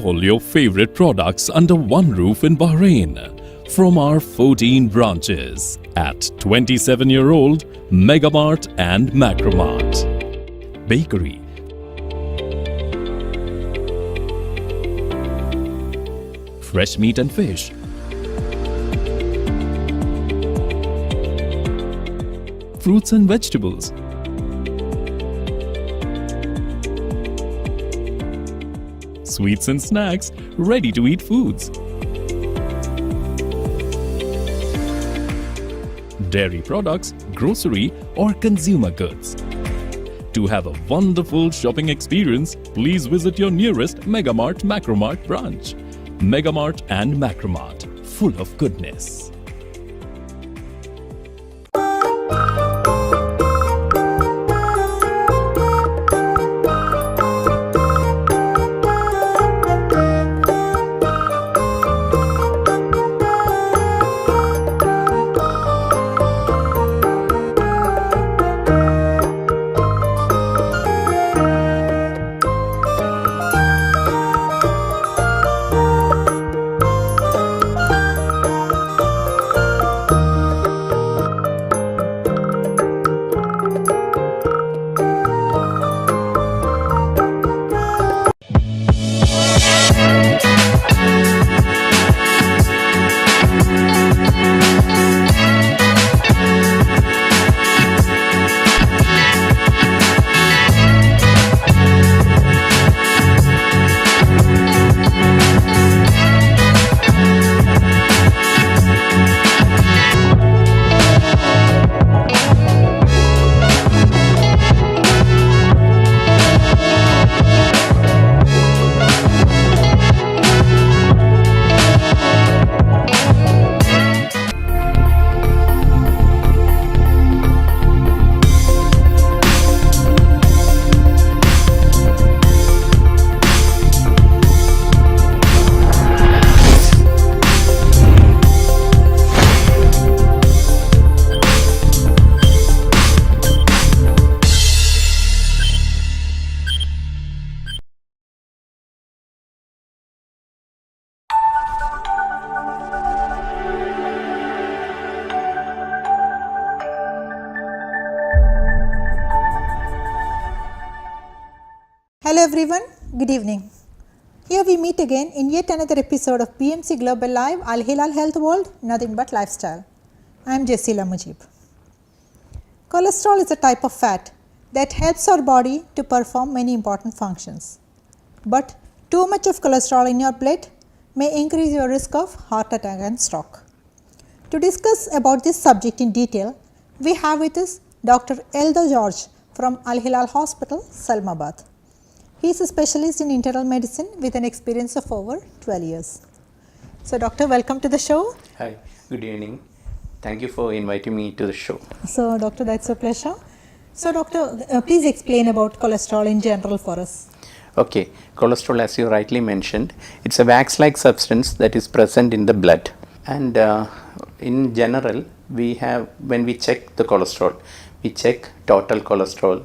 all your favorite products under one roof in Bahrain from our 14 branches at 27-year-old Megamart and Macromart. Bakery, fresh meat and fish, fruits and vegetables, sweets and snacks, ready-to-eat foods, dairy products, grocery or consumer goods. To have a wonderful shopping experience, please visit your nearest Megamart Macromart branch. Megamart and Macromart, full of goodness. Hello everyone, good evening. Here we meet again in yet another episode of BMC Global Live Al Hilal Health World, Nothing But Lifestyle. I am Jessila Mujib. Cholesterol is a type of fat that helps our body to perform many important functions. But too much of cholesterol in your blood may increase your risk of heart attack and stroke. To discuss about this subject in detail, we have with us Dr. Eldar George from Al Hilal Hospital, Salmabad. He is a specialist in internal medicine with an experience of over 12 years. So, doctor, welcome to the show. Hi, good evening. Thank you for inviting me to the show. So, doctor, that's a pleasure. So, doctor, please explain about cholesterol in general for us. Okay, cholesterol, as you rightly mentioned, it's a wax-like substance that is present in the blood. And in general, we have, when we check the cholesterol, we check total cholesterol,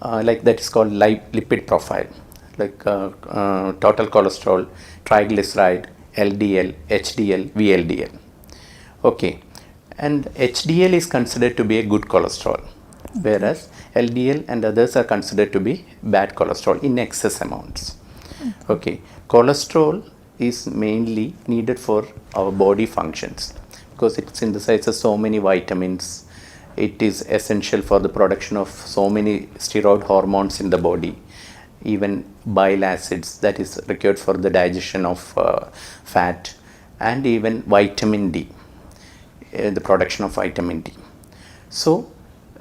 like that is called lipid profile, like total cholesterol, triglyceride, LDL, HDL, VLDL. Okay, and HDL is considered to be a good cholesterol, whereas LDL and others are considered to be bad cholesterol in excess amounts. Okay, cholesterol is mainly needed for our body functions because it synthesizes so many vitamins. It is essential for the production of so many steroid hormones in the body, even bile acids that is required for the digestion of fat, and even vitamin D, the production of vitamin D. So,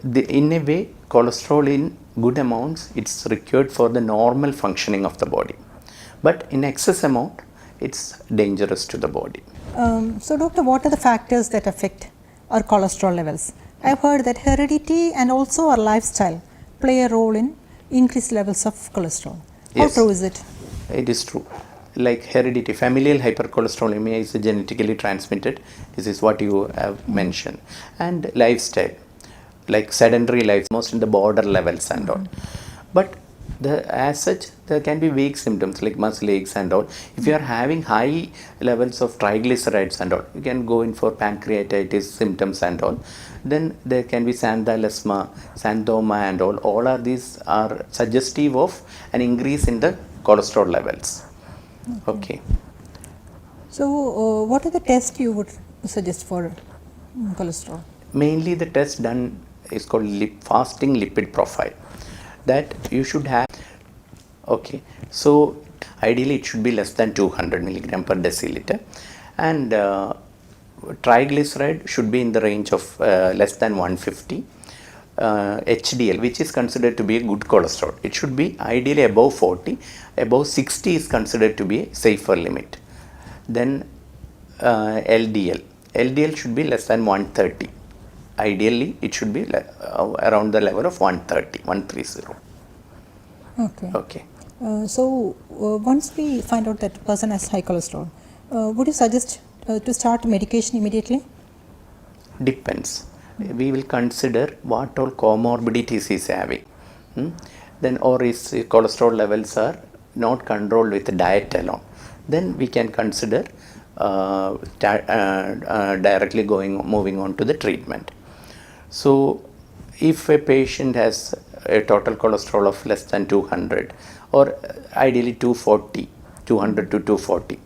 in a way, cholesterol in good amounts, it's required for the normal functioning of the body. But in excess amount, it's dangerous to the body. So, doctor, what are the factors that affect our cholesterol levels? I've heard that heredity and also our lifestyle play a role in increased levels of cholesterol. How Yes. true is it? It is true. Like heredity, familial hypercholesterolemia is genetically transmitted. This is what you have mentioned. And lifestyle, like sedentary life, most in the border levels and all. But As such, there can be vague symptoms like muscle aches and all. If you are having high levels of triglycerides and all, you can go in for pancreatitis symptoms and all. Then there can be xanthelasma, xanthoma and all. All are these are suggestive of an increase in the cholesterol levels. Okay. So, what are the tests you would suggest for cholesterol? Mainly the test done is called fasting lipid profile, that you should have. Okay, so ideally it should be less than 200 milligram per deciliter, and triglyceride should be in the range of less than 150. HDL, which is considered to be a good cholesterol, it should be ideally above 40. Above 60 is considered to be a safer limit. Then LDL should be less than 130. Ideally it should be around the level of 130. Okay. So, once we find out that person has high cholesterol, would you suggest to start medication immediately? Depends. We will consider what all comorbidities he is having. Then, or his cholesterol levels are not controlled with diet alone. Then we can consider directly moving on to the treatment. So, if a patient has a total cholesterol of less than 200 or ideally 200 to 240,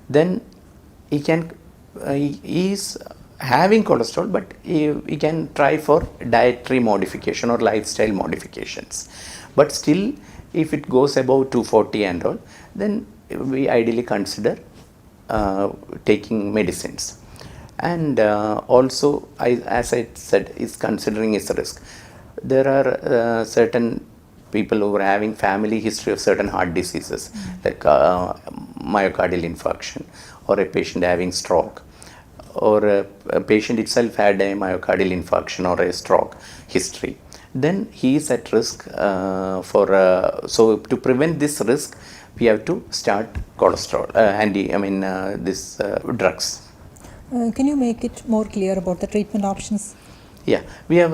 then he is having cholesterol, but he can try for dietary modification or lifestyle modifications. But still, if it goes above 240 and all, then we ideally consider taking medicines. And also, as I said, is considering his risk. There are certain people who are having family history of certain heart diseases, like myocardial infarction, or a patient having stroke, or a patient itself had a myocardial infarction or a stroke history. Then he is at risk so to prevent this risk, we have to start cholesterol this drugs. Can you make it more clear about the treatment options? Yeah, we have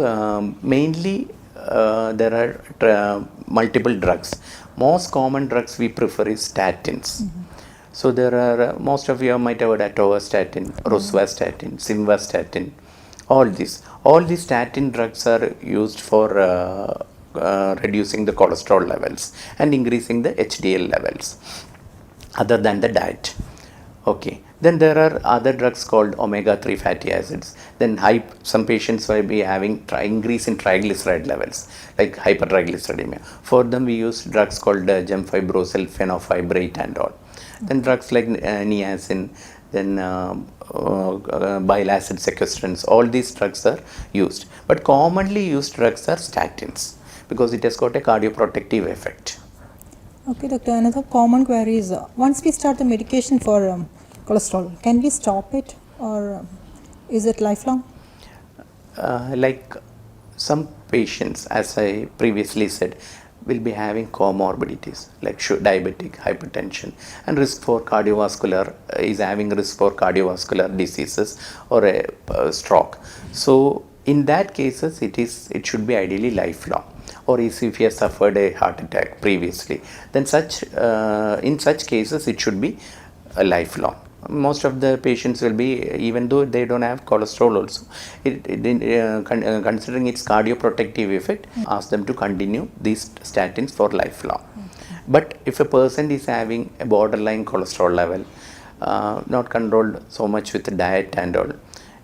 mainly there are multiple drugs. Most common drugs we prefer is statins. So there are most of you might have heard atorvastatin, rosuvastatin, simvastatin. All these statin drugs are used for reducing the cholesterol levels and increasing the HDL levels, other than the diet. Okay. Then there are other drugs called omega-3 fatty acids. Then some patients will be having increase in triglyceride levels, like hypertriglyceridemia. For them we use drugs called gemfibrozil, fenofibrate and all. Then drugs like niacin, then bile acid sequestrants, all these drugs are used. But commonly used drugs are statins because it has got a cardioprotective effect. Okay, doctor, another common query is once we start the medication for cholesterol, can we stop it or is it lifelong? Like some patients, as I previously said, will be having comorbidities like diabetic, hypertension, and risk for cardiovascular, is having risk for cardiovascular diseases or a stroke. So in that cases, it should be ideally lifelong. Or if he has suffered a heart attack previously, then in such cases it should be lifelong. Most of the patients will be, even though they don't have cholesterol also, considering its cardioprotective effect, ask them to continue these statins for lifelong. But if a person is having a borderline cholesterol level, not controlled so much with diet and all,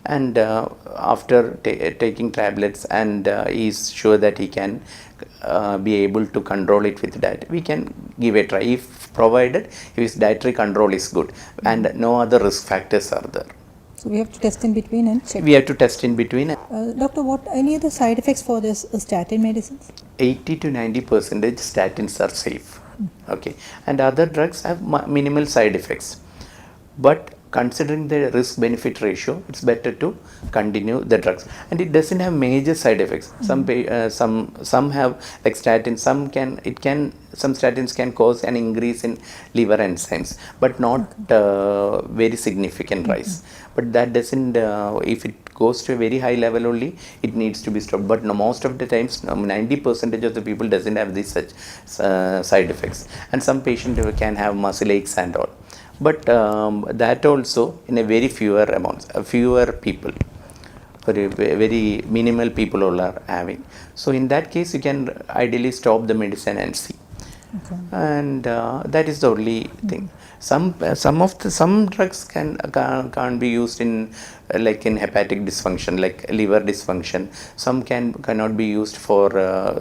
and after taking tablets and he is sure that he can be able to control it with diet, we can give a try, if provided if his dietary control is good and no other risk factors are there. So we have to test in between and check. We have to test in between. Doctor, what any other side effects for this statin medicines? 80 to 90% statins are safe. Okay, and other drugs have minimal side effects, but considering the risk benefit ratio, it's better to continue the drugs, and it doesn't have major side effects. Some have, like statins, some statins can cause an increase in liver enzymes, but not very significant rise. But that doesn't if it goes to a very high level only, it needs to be stopped. But no, most of the times 90% of the people doesn't have these such side effects, and some patient can have muscle aches and all, but that also in a very fewer people, very minimal people all are having. So in that case you can ideally stop the medicine and see. Okay. And that is the only thing. Some drugs can't be used in like in hepatic dysfunction, like liver dysfunction. Some cannot be used for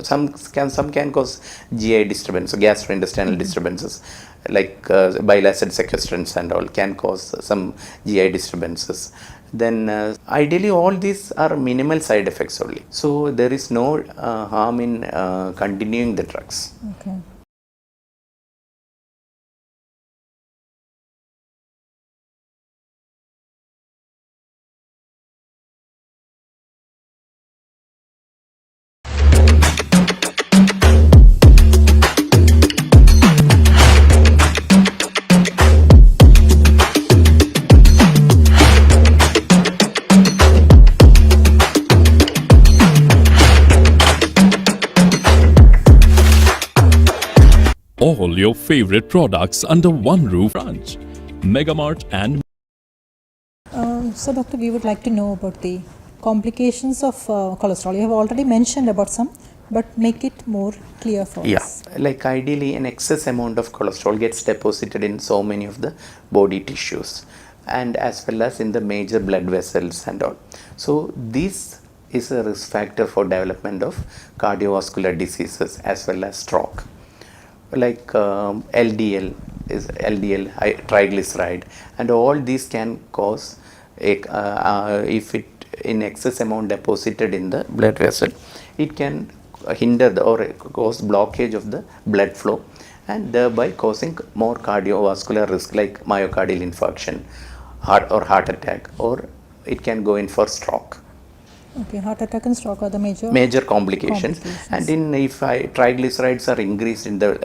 some can cause GI disturbance, so gastrointestinal disturbances, like bile acid sequestrants and all can cause some GI disturbances. Then ideally all these are minimal side effects only, so there is no harm in continuing the drugs. Okay. All your favorite products under one roof. Branch Megamart and So, doctor, we would like to know about the complications of cholesterol. You have already mentioned about some, but make it more clear for us. Like ideally an excess amount of cholesterol gets deposited in so many of the body tissues, and as well as in the major blood vessels and all. So this is a risk factor for development of cardiovascular diseases as well as stroke. Like LDL triglyceride, and all these can cause if it in excess amount deposited in the blood vessel, it can hinder or cause blockage of the blood flow, and thereby causing more cardiovascular risk like myocardial infarction, heart attack, or it can go in for stroke. Okay, heart attack and stroke are the major complications. And if triglycerides are increased in the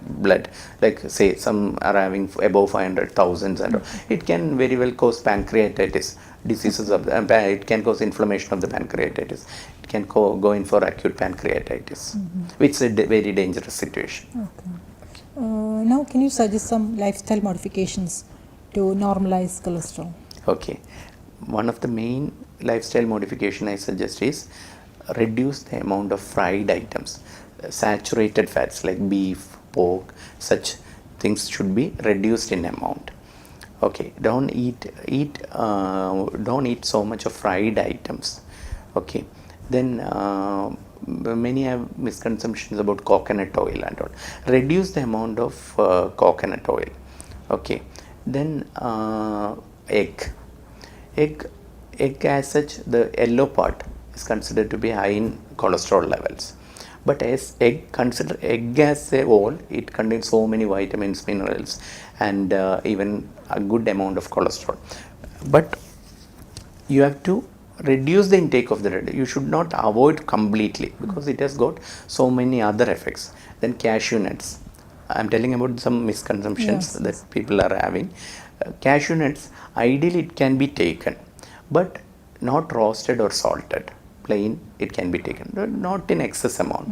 blood, like say some are having above 500,000 and it can very well cause pancreatitis diseases of it can cause inflammation of the pancreatitis. It can go in for acute pancreatitis, which is a very dangerous situation. Okay. Now can you suggest some lifestyle modifications to normalize cholesterol? Okay, one of the main lifestyle modification I suggest is reduce the amount of fried items. Saturated fats like beef, pork, such things should be reduced in amount. Okay, don't eat so much of fried items. Okay, then many have misconceptions about coconut oil and all. Reduce the amount of coconut oil. Okay, then egg as such, the yellow part is considered to be high in cholesterol levels, but as consider egg as a whole, it contains so many vitamins, minerals, and even a good amount of cholesterol. But you have to reduce the intake of the red. You should not avoid completely, because it has got so many other effects. Then cashew nuts, I'm telling about some misconceptions that people are having. Cashew nuts, ideally it can be taken, but not roasted or salted. Plain it can be taken, not in excess amount.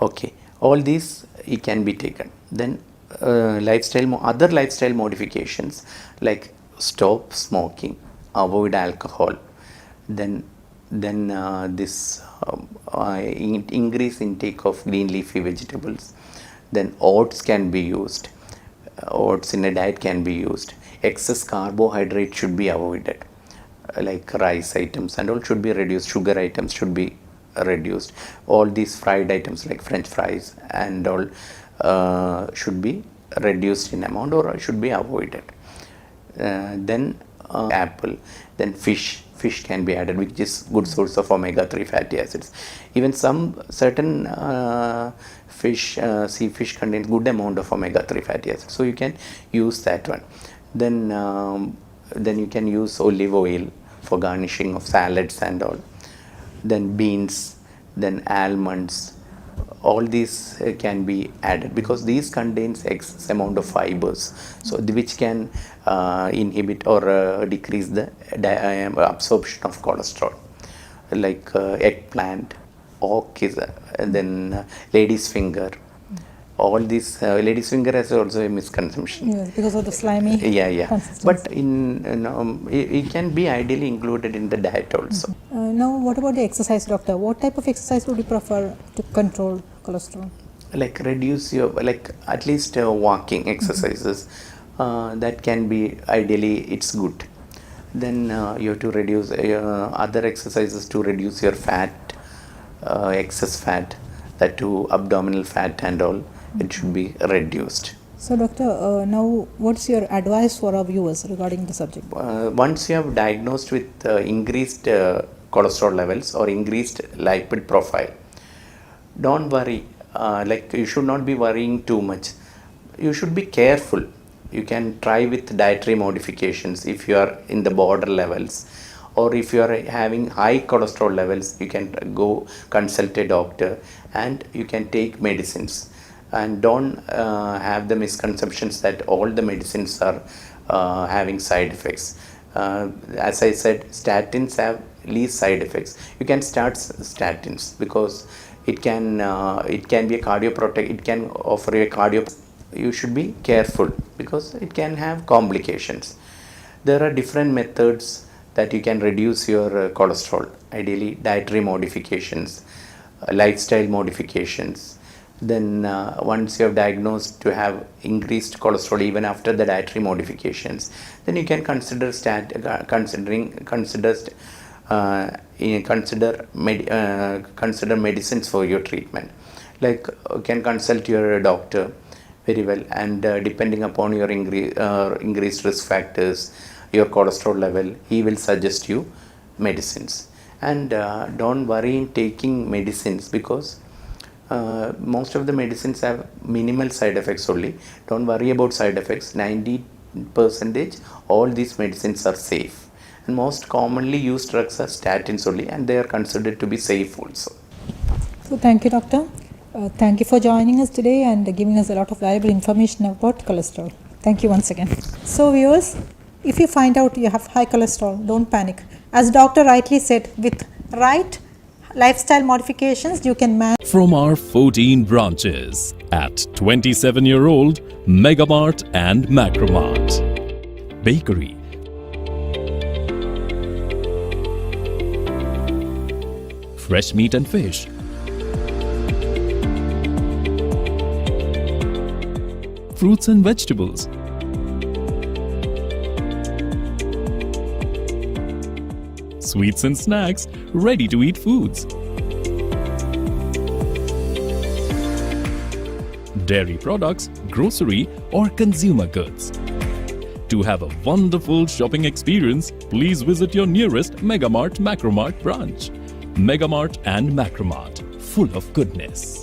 Okay, all these it can be taken. Then other lifestyle modifications like stop smoking, avoid alcohol, then this increase intake of green leafy vegetables. Then oats can be used. Oats in a diet can be used. Excess carbohydrate should be avoided, like rice items and all should be reduced. Sugar items should be reduced. All these fried items like French fries and all should be reduced in amount or should be avoided. Then apple, then fish can be added, which is good source of omega-3 fatty acids. Even some certain sea fish contains good amount of omega-3 fatty acids, so you can use that one. Then you can use olive oil for garnishing of salads and all. Then beans, then almonds, all these can be added because these contains X amount of fibers, so which can inhibit or decrease the absorption of cholesterol, like eggplant, oak is then lady's finger. All these lady's finger has also a misconception. Yes, because of the slimy consistency. But it can be ideally included in the diet also. Now, what about the exercise, doctor? What type of exercise would you prefer to control cholesterol? Like reduce your, like at least walking exercises, that can be ideally, it's good. Then you have to reduce other exercises to reduce your fat, excess fat, that to abdominal fat and all, it should be reduced. So, doctor, now what's your advice for our viewers regarding the subject? Once you have diagnosed with increased cholesterol levels or increased lipid profile, don't worry. Like you should not be worrying too much. You should be careful. You can try with dietary modifications if you are in the border levels, or if you are having high cholesterol levels, you can go consult a doctor and you can take medicines. And don't have the misconceptions that all the medicines are having side effects. As I said, statins have least side effects. You can start statins because it can be a cardioprotect. It can offer you a cardio. You should be careful because it can have complications. There are different methods that you can reduce your cholesterol. Ideally, dietary modifications, lifestyle modifications. Then once you have diagnosed to have increased cholesterol even after the dietary modifications, then you can consider consider medicines for your treatment. Like you can consult your doctor very well, and depending upon your increased risk factors, your cholesterol level, he will suggest you medicines. And don't worry in taking medicines because most of the medicines have minimal side effects only. Don't worry about side effects. 90% all these medicines are safe, and most commonly used drugs are statins only, and they are considered to be safe also. So, thank you, doctor. Thank you for joining us today and giving us a lot of valuable information about cholesterol. Thank you once again. So, viewers, if you find out you have high cholesterol, don't panic. As doctor rightly said, with right lifestyle modifications, you can manage. From our 14 branches at 27-year-old Megamart and Macromart, Bakery, fresh meat and fish, fruits and vegetables, sweets and snacks, ready-to-eat foods, dairy products, grocery or consumer goods. To have a wonderful shopping experience, please visit your nearest Megamart Macromart branch. Megamart and Macromart, full of goodness.